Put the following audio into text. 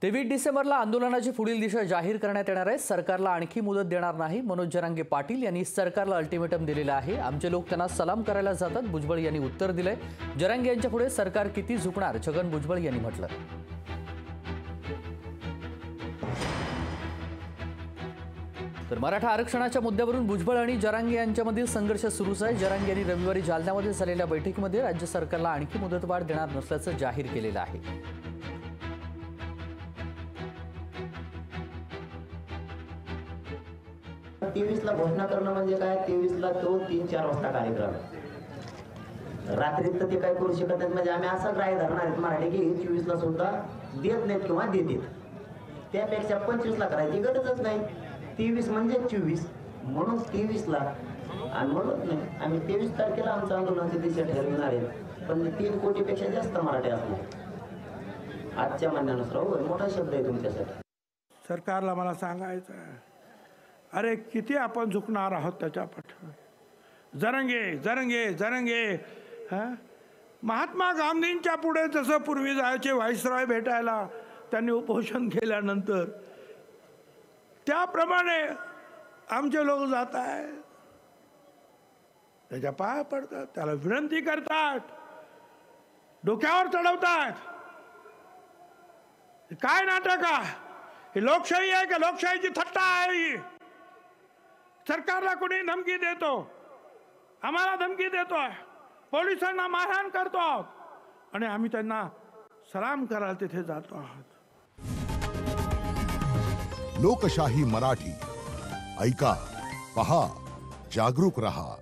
23 डिसेंबरला आंदोलनाची पुढील दिशा जाहीर करण्यात येणार आहे। सरकारला आणखी मुदत देणार नाही। मनोज जरांगे पाटील यांनी सरकारला अल्टिमेटम दिलेला आहे। आमचे लोक त्यांना सलाम करायला जातात, भुजबळ यांनी उत्तर दिले। जरांगे यांच्या पुढे सरकार किती झुकणार, छगन भुजबळ यांनी म्हटलं। तर मराठा आरक्षणाच्या मुद्द्यावरून भुजबळ आणि जरांगे यांच्यामधील संघर्ष सुरूच आहे। जरांगे यांनी रविवारी जालन्यामध्ये झालेल्या बैठकीमध्ये राज्य सरकारला आणखी मुदतवाढ देणार नसल्याचं जाहीर केलेलं आहे। 23 ला घोषणा करणं म्हणजे काय? 23 ला तो 3-4 वाजता कार्यक्रम, रात्री तर ते काय करू शकत नाहीत। म्हणजे आम्ही असं राय धरणार आहेत मराठी की 24 ला सुद्धा देत नाहीत किंवा देतील, त्यापेक्षा 25 ला करायची गरजच नाही। 23 म्हणजे 24 म्हणून 23 ला आणि म्हणत नाही आम्ही 23 तारखेला आमचं आंदोलनाची दिशा ठरविणार आहे, पण 3 कोटीपेक्षा जास्त मराठी असणार आजच्या म्हणण्यानुसार। हो, मोठा शब्द आहे तुमच्यासाठी। सरकारला मला सांगायचं आहे, अरे किती आपण झुकणार आहोत त्याच्या पाठीमागे। जरांगे जरांगे जरांगे महात्मा गांधींच्या पुढे जसं पूर्वी जायचे व्हाईसरॉय भेटायला, त्यांनी उपोषण केल्यानंतर त्याप्रमाणे आमचे लोक जात आहेत, त्याच्या पाया पडतात, त्याला विनंती करतात, डोक्यावर चढवतात। काय नाटक आहे? ही लोकशाही आहे का लोकशाहीची थट्टा आहे ही? सरकारला कोणी धमकी देतो, आम्हाला धमकी देतोय, पोलिसांना मारहाण करतो आहोत आणि आम्ही त्यांना सलाम करायला तिथे जातो आहोत। लोकशाही मराठी ऐका, पहा, जागरूक रहा।